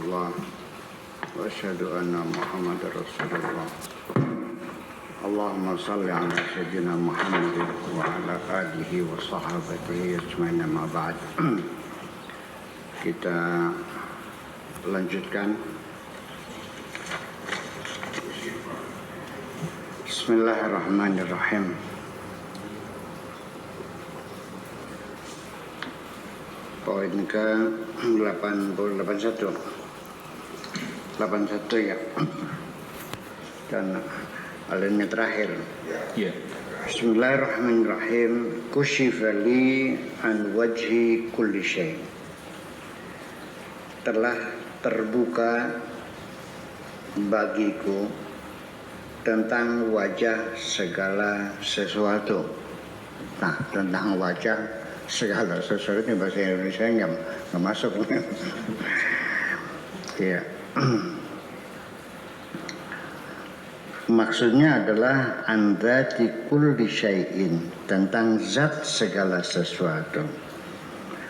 illallah wa asyhadu anna Muhammadar Rasulullah. Allahumma salli ala sayyidina Muhammadin wa ala alihi wa sahabatihi ajmain, amma ba'd. Kita lanjutkan. Bismillahirrahmanirrahim. Poin ke 81 ya. Dan alinea terakhir. Ya. Bismillahirrahmanirrahim. Kushifa li an wajhi kulli syai'. Telah terbuka bagiku tentang wajah segala sesuatu. Nah, tentang wajah segala sesuatu ini bahasa Indonesia nggak masuk. Ya. Maksudnya adalah andati kulli syai'in, tentang zat segala sesuatu.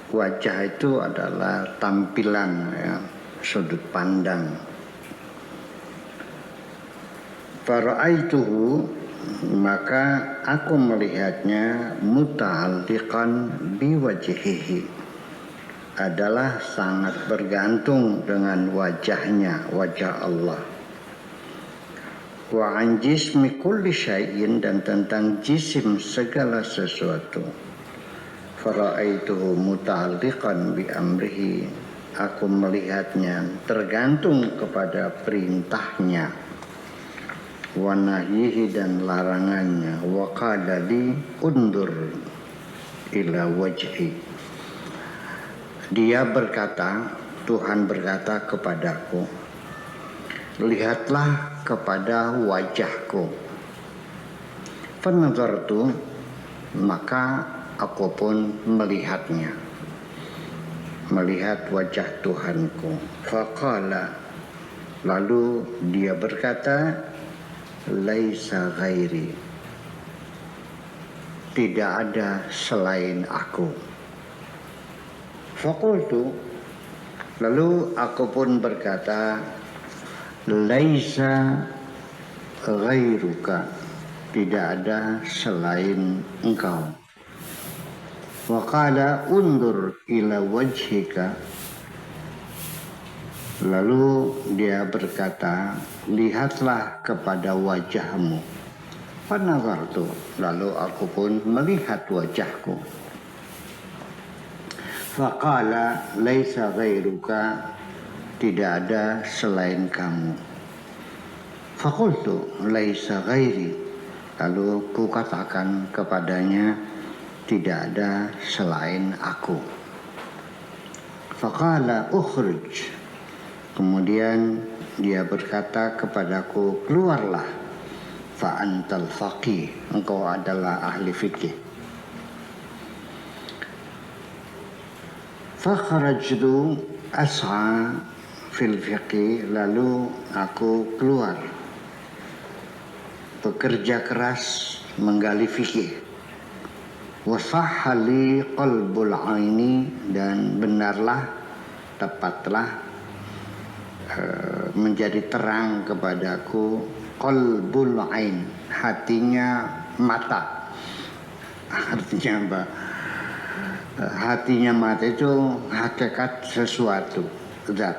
Wajah itu adalah tampilan, ya, sudut pandang. Fara'aituhu, maka aku melihatnya muta'alliqan biwajhihi, adalah sangat bergantung dengan wajahnya, wajah Allah. Wa an jismi kulli syai'in, dan tentang jisim segala sesuatu. Fara'aituhu muta'alliqan bi amrihi, aku melihatnya tergantung kepada perintahnya, wa nahyihi, dan larangannya, wa qala li undur ila wajhi. Dia berkata, Tuhan berkata kepadaku, lihatlah kepada wajahku. Fanazartu, maka aku pun melihatnya, melihat wajah Tuhanku. Faqala, lalu dia berkata, laisa ghairi, tidak ada selain aku. Faqultu, lalu aku pun berkata, laisa ghairuka, tidak ada selain engkau. Wa qala undur ila wajhika, lalu dia berkata, lihatlah kepada wajahmu. Fanazartu, lalu aku pun melihat wajahku. Faqala laisa ghairuka, tidak ada selain kamu. Faqultu laisa ghairi, lalu ku katakan kepadanya, tidak ada selain aku. Faqala ukhrij, kemudian dia berkata kepadaku, keluarlah. Fa antal faqih, engkau adalah ahli fikih. Fa kharajtu as'a fil fiqih, lalu aku keluar bekerja keras menggali fikih. Wa sahhali qalbul aini, dan benarlah, tepatlah menjadi terang kepadaku qalbul ain, hatinya mata. Artinya apa? Hatinya mata itu hakikat sesuatu, zat.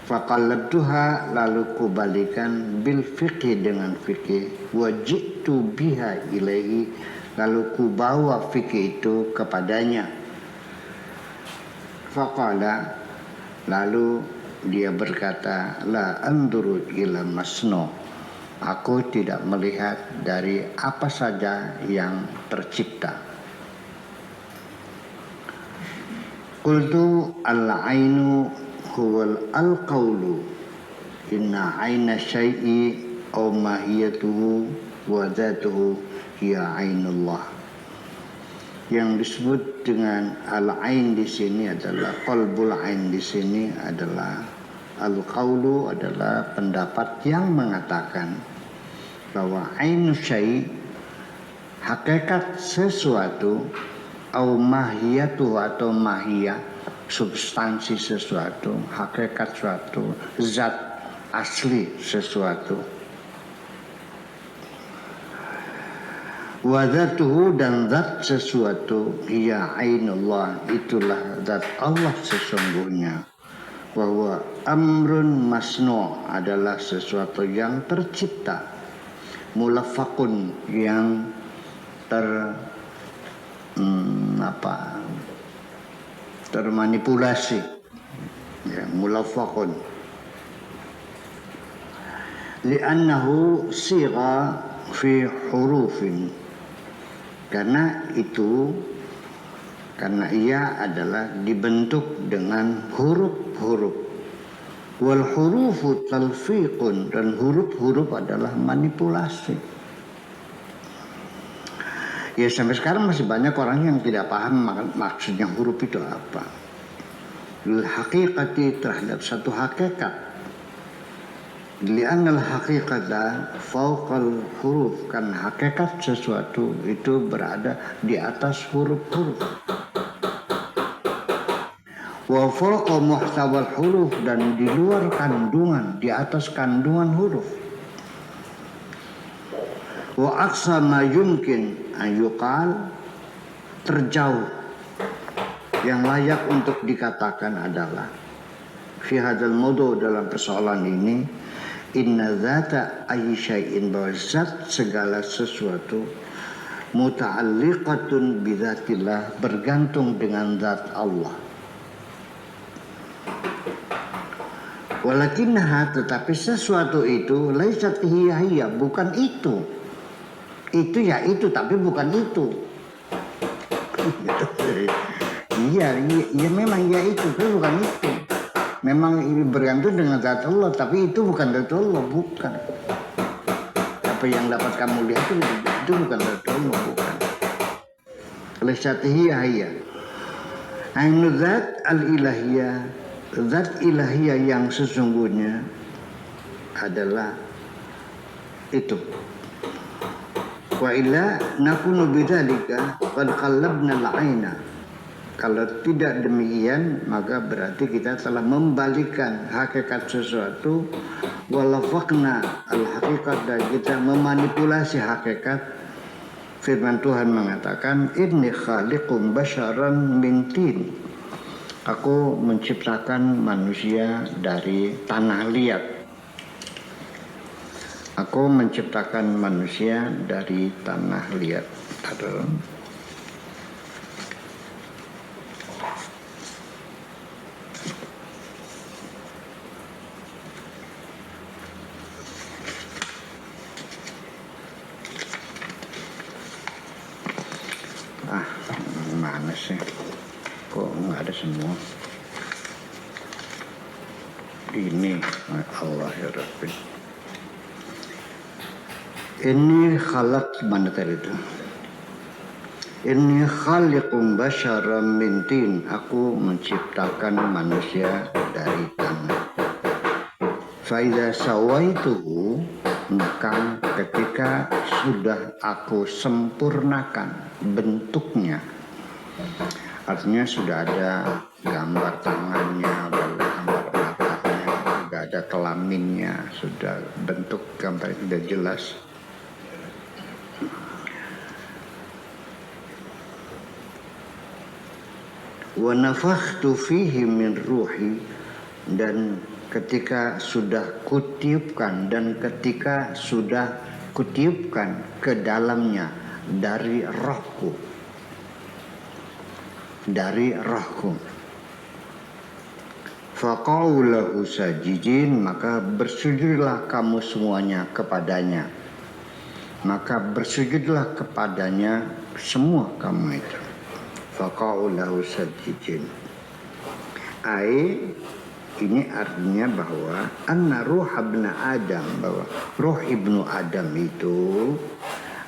Faqallabtuha, lalu kubalikan bil fiqhi, dengan fikih. Wa ji'tu biha ilaihi, lalu kubawa fikih itu kepadanya. Faqala, lalu dia berkata, la anduru ila masno, aku tidak melihat dari apa saja yang tercipta. Qultu al-ainu huwal al-qawlu, inna aina syai'i aw mahiyatuhu wa dhatuhu hiya ainullah. Yang disebut dengan al-ain di sini adalah qalbul ain, di sini adalah al-qawlu, adalah pendapat yang mengatakan bahwa ainu syai', hakikat sesuatu, au mahiyatu atau mahiyah, substansi sesuatu, hakikat suatu, zat asli sesuatu. Wa dzatuhu dan zat sesuatu, hiya ainullah, itulah zat Allah sesungguhnya. Wa huwa amrun masnu' adalah sesuatu yang tercipta, mulafakun yang termanipulasi, ya, mulafakun. Li'annahu sigha fi hurufin, karena ia adalah dibentuk dengan huruf-huruf. Wal hurufu talfiqun, dan huruf-huruf adalah manipulasi. Ya, sampai sekarang masih banyak orang yang tidak paham maksudnya huruf itu apa. Lil haqiqati, terhadap satu hakikat. Li'annal haqiqata fawqal huruf, kan hakikat sesuatu itu berada di atas huruf-huruf. Wa fawqa muhtawal huruf, dan di luar kandungan, di atas kandungan huruf. Wa aqsa ma yumkin ayuqal, terjauh yang layak untuk dikatakan adalah fi hadzal mawdu', dalam persoalan ini, inna dzata ayyi syai'in, bahwa zat segala sesuatu, muta'alliqatun bidzatillah, bergantung dengan zat Allah. Walakinnaha, tetapi sesuatu itu, laisat hiya, bukan itu. Itu ya itu, tapi bukan itu. Iya, memang ya itu, tapi bukan itu. Memang ini bergantung dengan zat Allah, tapi itu bukan zat Allah, bukan. Apa yang dapat kamu lihat itu bukan zat Allah, bukan. Laisat hiya. Ainu zat al-ilahiyah, zat ilahiyah yang sesungguhnya adalah itu. Wa illa nakunu bidzalika qad qallabna al-aina. Kalau tidak demikian, maka berarti kita telah membalikan hakikat sesuatu, walafaqna al-haqiqat, dan kita memanipulasi hakikat. Firman Tuhan mengatakan, inni khaliqum basyaran min tin, aku menciptakan manusia dari tanah liat. Aku menciptakan manusia dari tanah liat. Mana sih? Kok nggak ada semua? Ini Allah ya Rabbi. Ini khalaq, mana tadi itu? Ini khaliqum basyaram min tin, aku menciptakan manusia dari tanah. Fa idza sawaituhu, maka ketika sudah aku sempurnakan bentuknya, artinya sudah ada gambar tangannya, gambar matanya, sudah ada kelaminnya, sudah bentuk gambar itu sudah jelas. Wa nafakhtu fihi min ruhi, dan ketika sudah kutiupkan, ke dalamnya dari rohku, faqa'u lahu sajidin, maka bersujudlah kamu semuanya kepadanya, semua kamu itu. Faqa'u lahu sajidin, ini artinya bahwa anna ruh ibnu Adam, bahwa ruh ibnu Adam itu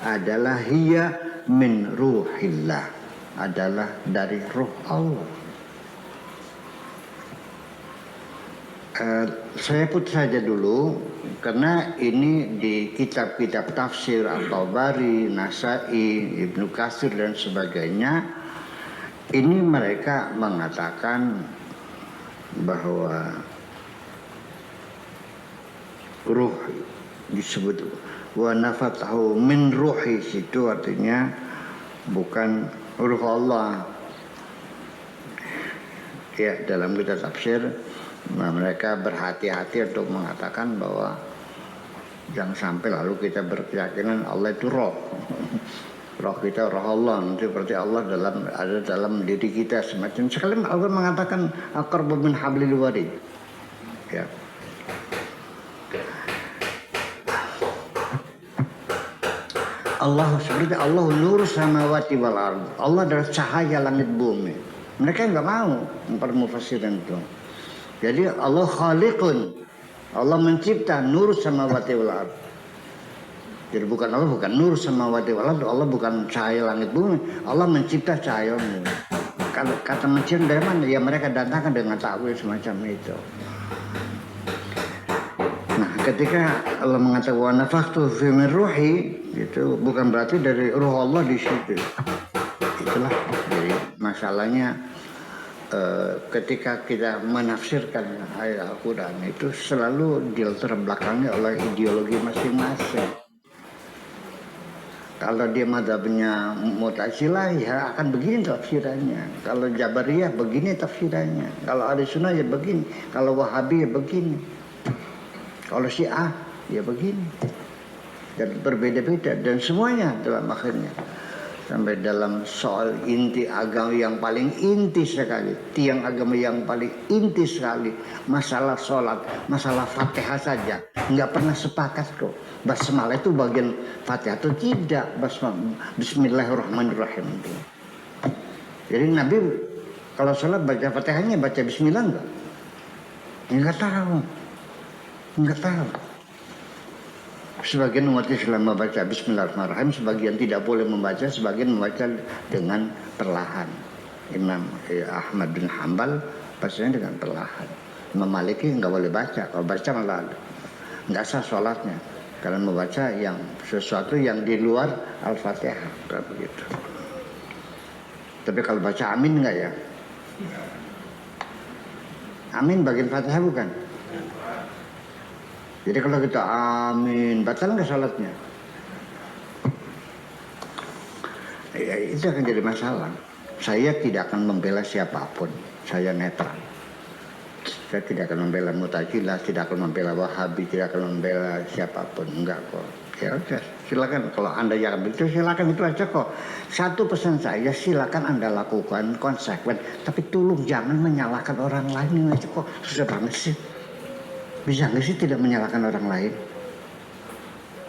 adalah hiya min ruhillah, adalah dari ruh Allah. Saya put saja dulu, karena ini di kitab-kitab tafsir At-Tabari, Nasai, Ibnu Katsir dan sebagainya, Ini mereka mengatakan bahwa ruh disebut wa nafatahu min ruhi, situ artinya bukan ruh Allah. Ya, dalam kitab tafsir mereka berhati-hati untuk mengatakan bahwa jangan sampai lalu kita berkeyakinan Allah itu roh. Roh kita roh Allah, nanti berarti Allah ada dalam diri kita semacam. Sekali Allah mengatakan aqrabu min hablil warid. Ya. Allah seperti Allah nur samawati wal ard. Allah adalah cahaya langit bumi. Mereka enggak mau mempermufassirin itu. Jadi Allah khaliqun. Allah mencipta nur samawati wal ard. Jadi bukan Allah bukan nur samawati wal ard, Allah bukan cahaya langit bumi, Allah mencipta cahaya bumi. Kalau kata mencipta dari mana? Ya mereka datangkan dengan takwil semacam itu. Nah, ketika Allah mengatakan wa nafakhtu fi min ruhi, itu bukan berarti dari ruh Allah di situ. Itulah jadi masalahnya ketika kita menafsirkan ayat Al-Quran itu selalu dilatar belakangi oleh ideologi masing-masing. Kalau dia mazhabnya Mu'tazilah ya akan begini tafsirannya. Kalau Jabariyah begini tafsirannya. Kalau Ahlussunnah ya begini. Kalau Wahabi ya begini. Kalau Syiah ya begini. Dan berbeda-beda dan semuanya dalam akhirnya sampai dalam soal inti agama yang paling inti sekali, tiang agama yang paling inti sekali, masalah sholat, masalah Fatihah saja nggak pernah sepakat kok. Basmalah itu bagian Fatihah atau tidak? Bismillahirrahmanirrahim itu. Jadi Nabi kalau sholat baca Fatihahnya baca Bismillah enggak? Enggak tahu. Sebagian umat Islam membaca Bismillahirrahmanirrahim, sebagian tidak boleh membaca, sebagian membaca dengan perlahan. Imam Ahmad bin Hanbal bacanya dengan perlahan. Imam Maliki nggak boleh baca, kalau baca malah nggak sah sholatnya. Karena membaca yang sesuatu yang di luar Al-Fatihah, begitu. Tapi kalau baca amin nggak ya? Amin bagian Fatihah bukan? Jadi kalau kita amin, batal nggak salatnya? Ya, itu akan jadi masalah. Saya tidak akan membela siapapun. Saya netral. Saya tidak akan membela Mu'tazilah, tidak akan membela Wahabi, tidak akan membela siapapun. Enggak kok. Ya udah, silakan. Kalau Anda yang itu silakan, itu aja kok. Satu pesan saya, silakan Anda lakukan konsekuen. Tapi tolong jangan menyalahkan orang lain. Ini aja kok susah banget sih. Bisa nggak sih tidak menyalahkan orang lain?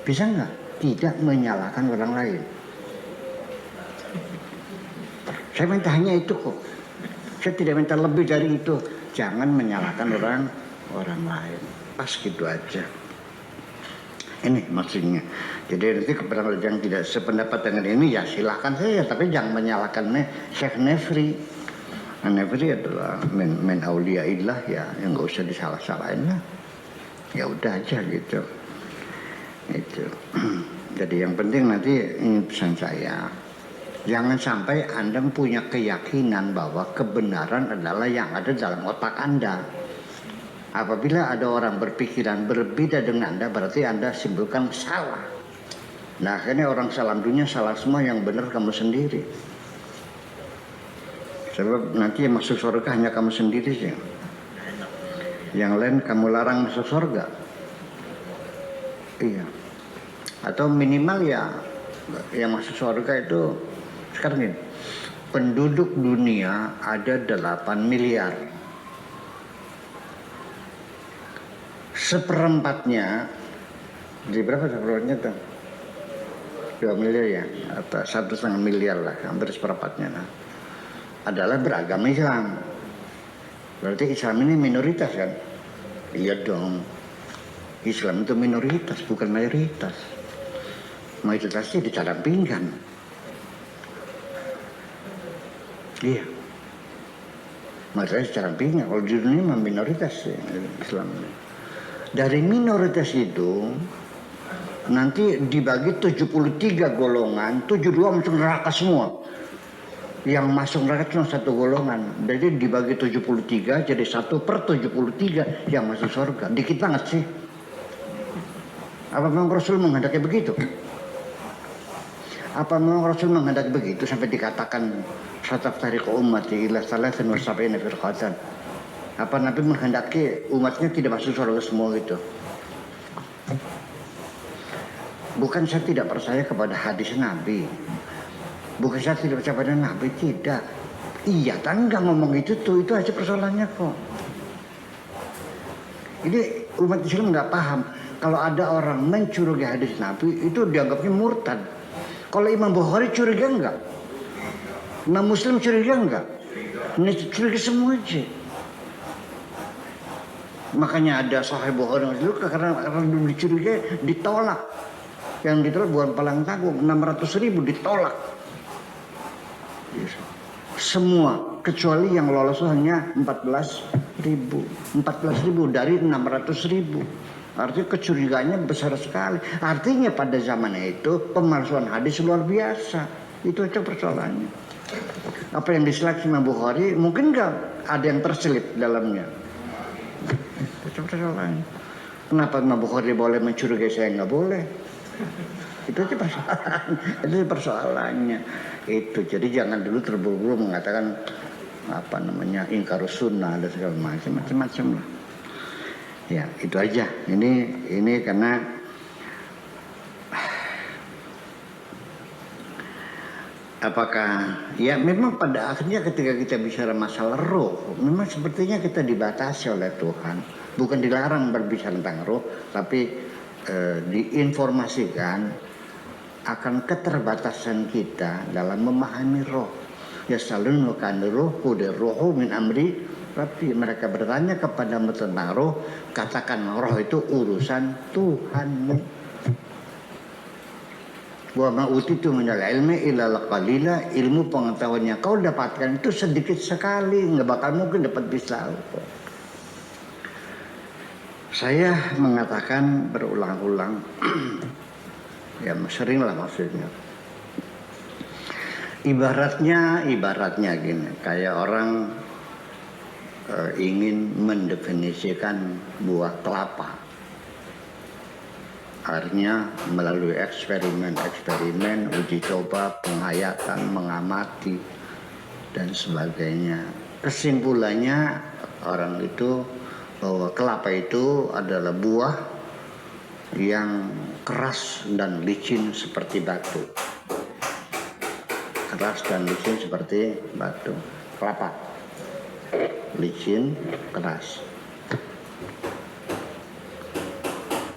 Bisa nggak tidak menyalahkan orang lain? Saya minta hanya itu kok. Saya tidak minta lebih dari itu. Jangan menyalahkan orang lain. Pas gitu aja. Ini maksudnya. Jadi nanti kepada yang tidak sependapat dengan ini ya silahkan saja. Tapi jangan menyalahkan Syekh Nefri. Nefri adalah min auliyaillah ya. Yang nggak usah disalah-salahin lah. Ya udah aja gitu. Itu. Jadi yang penting nanti ini pesan saya. Jangan sampai Anda punya keyakinan bahwa kebenaran adalah yang ada dalam otak Anda. Apabila ada orang berpikiran berbeda dengan Anda, berarti Anda simpulkan salah. Nah akhirnya orang salam dunia salah semua, yang benar kamu sendiri. Sebab nanti yang masuk surga hanya kamu sendiri sih. Yang lain kamu larang masuk surga. Iya. Atau minimal ya yang masuk surga itu sekarang ini. Penduduk dunia ada 8 miliar. Seperempatnya, di berapa seperempatnya tuh? 2 miliar ya, atau 1,5 miliar lah, hampir seperempatnya lah. Adalah beragama Islam. Berarti Islam ini minoritas kan? Iya dong. Islam itu minoritas, bukan mayoritas. Mayoritasnya dicadang pinggan. Iya. Mayoritas dicadang pinggan. Kalau di dunia minoritas Islam. Dari minoritas itu nanti dibagi 73 golongan, 72 masuk neraka semua. Yang masuk neraka cuma satu golongan. Jadi dibagi 73 jadi 1/73 yang masuk surga. Dikit banget sih. Apa memang Rasul menghendaki begitu? Apa memang Rasul menghendaki begitu sampai dikatakan sataftariqu ummati ila 73 firqatan? Apa Nabi menghendaki umatnya tidak masuk surga semua gitu? Bukan saya tidak percaya kepada hadis Nabi. Bukan saya tidak percaya pada Nabi, tidak. Iya, tapi nggak ngomong itu aja persoalannya kok. Ini umat Islam nggak paham. Kalau ada orang mencurigai hadis Nabi itu dianggapnya murtad. Kalau Imam Bukhari curiga enggak? Imam Muslim curiga enggak? Ini curiga semua aja. Makanya ada Sahih Bukhari itu karena dicurigai ditolak. Yang ditolak bukan palang tanggung, 600.000 ditolak. Semua kecuali yang lolos hanya 14.000 dari 600.000. Artinya kecurigaannya besar sekali. Artinya pada zaman itu pemalsuan hadis luar biasa. Itu aja persoalannya. Apa yang diseleksi Imam Bukhari mungkin enggak ada yang terselip dalamnya. Itu persoalannya. Kenapa Imam Bukhari boleh mencurigai saya enggak boleh? Itu aja persoalan. Itu persoalannya. Itu jadi jangan dulu terburu-buru mengatakan ingkarus sunnah dan segala macam lah. Ya itu aja. Ini karena apakah ya memang pada akhirnya ketika kita bicara masalah roh, memang sepertinya kita dibatasi oleh Tuhan. Bukan dilarang berbicara tentang roh, tapi diinformasikan akan keterbatasan kita dalam memahami roh. Ya salun kan roh kudir rohu min amri. Tapi mereka bertanya kepadamu tentang roh, katakan roh itu urusan Tuhanmu. Wa ma utitu minal ilmi illa qalila, ilmu pengetahuan yang kau dapatkan itu sedikit sekali, enggak bakal mungkin dapat bisa. Saya mengatakan berulang-ulang ya seringlah maksudnya. Ibaratnya gini, kayak orang ingin mendefinisikan buah kelapa. Akhirnya melalui eksperimen, uji coba, penghayatan, mengamati dan sebagainya. Kesimpulannya orang itu bahwa kelapa itu adalah buah yang keras dan licin seperti batu. Keras dan licin seperti batu. Kelapa licin, keras.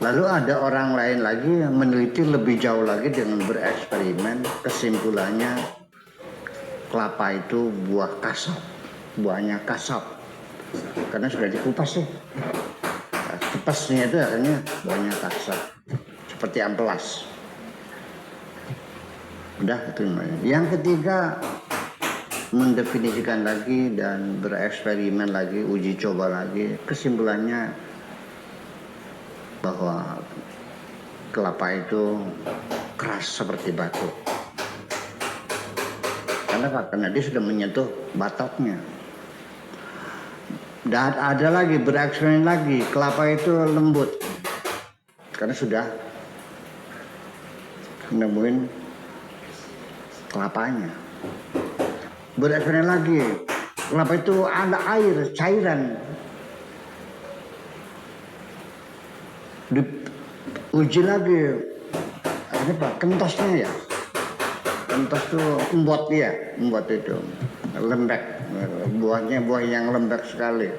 Lalu ada orang lain lagi yang meneliti lebih jauh lagi dengan bereksperimen. Kesimpulannya kelapa itu buah kasar, buahnya kasar karena sudah dikupas sih. Kupasnya itu akhirnya buahnya kasar seperti amplas. Udah itu namanya. Yang ketiga, mendefinisikan lagi dan bereksperimen lagi, uji coba lagi. Kesimpulannya bahwa kelapa itu keras seperti batu. Karena dia sudah menyentuh batoknya. Dan ada lagi bereksperimen lagi, kelapa itu lembut karena sudah nemuin kelapanya. Bereksperimen lagi, kelapa itu ada air, cairan. Diuji lagi, ini Pak, kentosnya ya. Kentos itu embot itu, lembek, buah yang lembek sekali.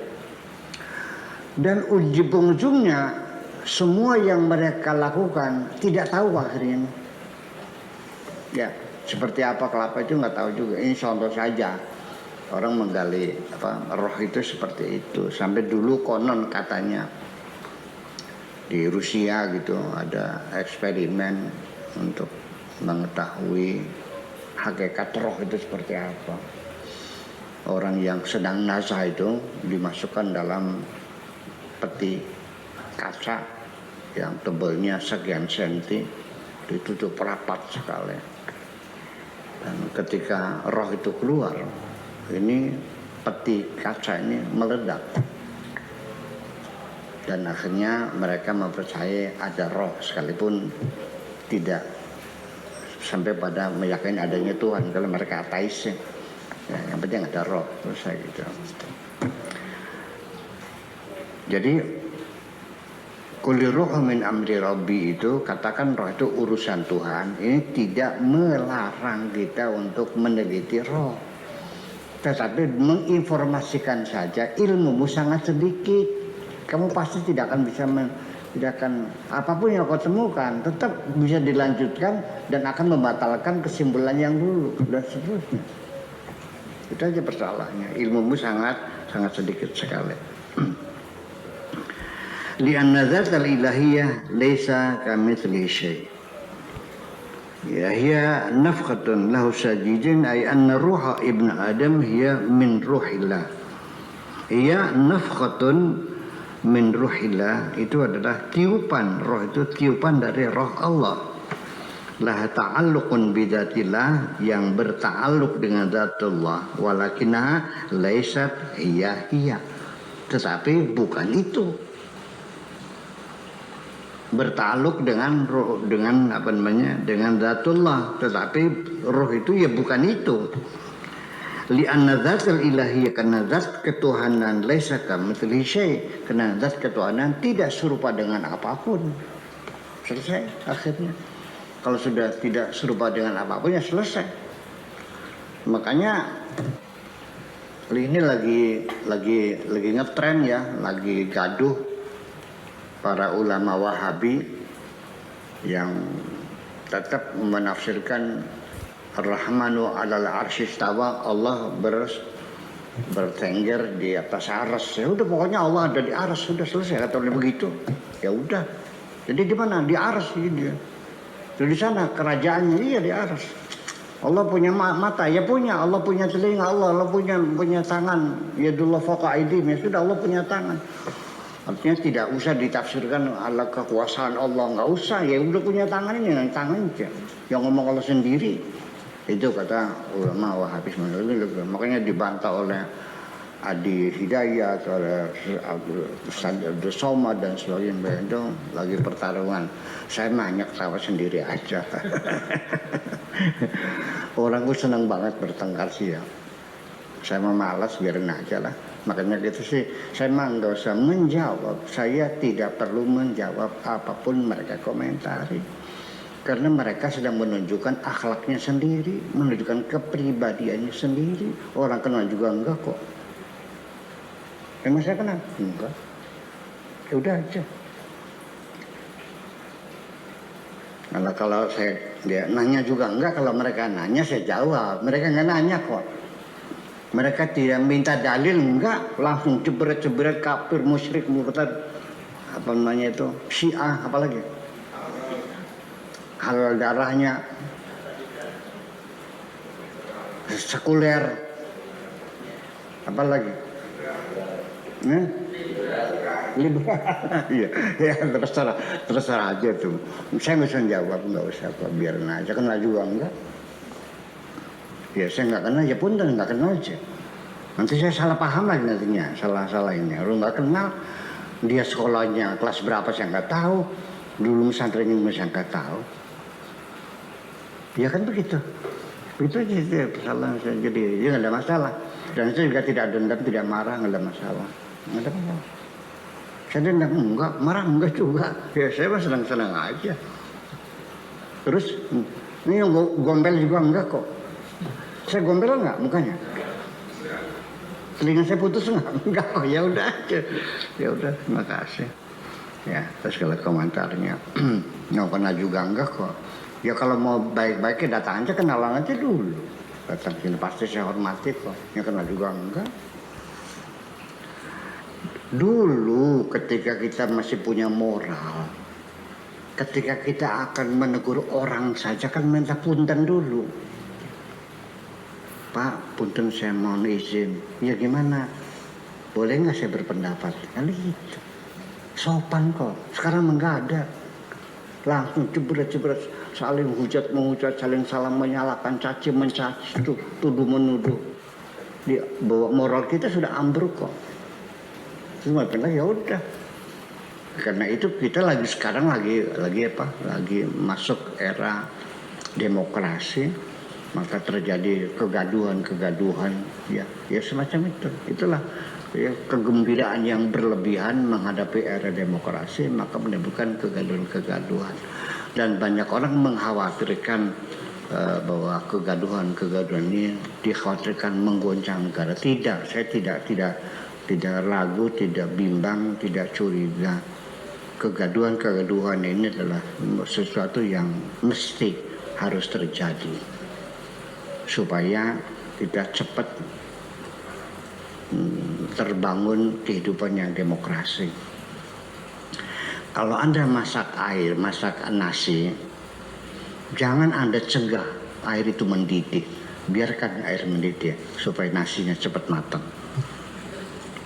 Dan uji pengunjungnya, semua yang mereka lakukan tidak tahu akhirnya. Ya. Seperti apa kelapa itu nggak tahu juga. Ini contoh saja. Orang menggali roh itu seperti itu. Sampai dulu konon katanya di Rusia gitu ada eksperimen untuk mengetahui hakikat roh itu seperti apa. Orang yang sedang nazah itu dimasukkan dalam peti kaca yang tebalnya sekian senti, ditutup rapat sekali. Dan ketika roh itu keluar, ini peti kaca ini meledak. Dan akhirnya mereka mempercayai ada roh, sekalipun tidak sampai pada meyakini adanya Tuhan. Kalau mereka ateis, ya, yang penting ada roh, selesai gitu. Jadi Quli ruhu min amri rabbi itu, katakan roh itu urusan Tuhan. Ini tidak melarang kita untuk meneliti roh, tetapi menginformasikan saja. Ilmumu sangat sedikit, kamu pasti tidak akan bisa tidak akan, apapun yang kau temukan tetap bisa dilanjutkan dan akan membatalkan kesimpulan yang dulu dan seterusnya. Itu aja persoalannya. Ilmumu sangat sedikit sekali. Lianna dzatal ilahiyah laisa kamitslihi syai'. Ya hiya nafkhatun lahu sajidin, ay anna ruha ibn Adam hiya min ruhillah. Hiya nafkhatun min ruhillah, itu adalah tiupan, roh itu tiupan dari roh Allah. Lah ta'alluqun bidatillah, yang berta'alluq dengan zatullah, walakinnaha laisat hiya, tetapi bukan itu. Bertaluk dengan roh, dengan apa namanya, dengan zatullah, tetapi roh itu ya bukan itu. Li'anna dzatul ilahiyah, karena zat ketuhanan, laisa kamitslihi syai', karena zat ketuhanan tidak serupa dengan apapun. Selesai akhirnya. Kalau sudah tidak serupa dengan apapun ya selesai. Makanya ini lagi ngetren ya, lagi gaduh para ulama Wahabi yang tetap menafsirkan Ar-Rahmanu 'alal 'arsy istawa, Allah bertengger di atas aras. Ya udah, pokoknya Allah ada di aras, sudah selesai, kata oleh begitu. Ya udah. Jadi di mana? Di aras dia. Jadi di sana kerajaannya, iya di aras. Allah punya mata, ya punya. Allah punya telinga, Allah punya tangan. Yadullah fawqa aydihim, ya sudah, Allah punya tangan. Artinya tidak usah ditafsirkan ala kekuasaan Allah, nggak usah, ya udah punya tangan ini, tangan aja. Yang ngomong Allah sendiri. Itu kata ulama Wahabi. Makanya dibantah oleh Adi Hidayat, oleh Abdul Somad dan sebagainya. Itu lagi pertarungan. Saya banyak tawa sendiri aja. Orang gue senang banget bertengkar sih ya. Saya mau malas, biarin aja lah. Makanya gitu sih, saya memang nggak usah menjawab. Saya tidak perlu menjawab apapun mereka komentari, karena mereka sedang menunjukkan akhlaknya sendiri, menunjukkan kepribadiannya sendiri. Orang kenal juga enggak kok. Emang saya kenal? Enggak. Ya udah aja. Kalau dia nanya juga enggak, kalau mereka nanya saya jawab. Mereka nggak nanya kok. Mereka tidak minta dalil, enggak, langsung jebret-jebret, kafir, musyrik, murtad, apa namanya itu, Syiah, apalagi halal darahnya, sekuler, apalagi, liberal, iya, ya terserah aja tuh. Saya nggak usah jawab, nggak usah, biarin aja, kenal juga enggak. Ya saya nggak kenal, ya pun nggak kenal aja. Nanti saya salah paham lagi nantinya, salah ini. Orang nggak kenal, dia sekolahnya kelas berapa saya nggak tahu, dulu pesantrennya saya nggak tahu. Ya kan begitu. Itu aja kesalahan saya, jadi ya nggak ada masalah. Dan saya juga tidak dendam, tidak marah, nggak ada masalah. Nggak ada masalah. Saya dendam enggak, marah enggak juga. Ya saya mah senang-senang aja. Terus ini yang gombel juga enggak kok. Saya gombel enggak mukanya? Telinga saya putus enggak kok, ya udah aja. Ya udah, terima kasih. Ya, terus kalau komentarnya nggak pernah juga enggak kok. Ya kalau mau baik-baiknya datang aja, kenalan aja dulu. Datang sini pasti saya hormati kok. Ya kenal juga enggak. Dulu ketika kita masih punya moral, ketika kita akan menegur orang saja kan minta punten dulu. Pak, punten saya mohon izin. Ya gimana? Boleh nggak saya berpendapat? Kali itu sopan kok. Sekarang enggak ada. Langsung jebret-jebret. saling hujat menghujat, saling saling menyalahkan, caci mencaci, tuduh menuduh. Di bahwa moral kita sudah ambruk kok. Cuma karena ya udah. Karena itu kita sekarang lagi masuk era demokrasi, maka terjadi kegaduhan ya semacam itu. Itulah ya, kegembiraan yang berlebihan menghadapi era demokrasi maka menimbulkan kegaduhan dan banyak orang mengkhawatirkan bahwa kegaduhan ini dikhawatirkan menggoncang negara. Tidak, saya tidak ragu, tidak bimbang, tidak curiga. Kegaduhan ini adalah sesuatu yang mesti harus terjadi supaya tidak cepat terbangun kehidupan yang demokrasi. Kalau Anda masak nasi, jangan Anda cegah air itu mendidih. Biarkan air mendidih supaya nasinya cepat matang.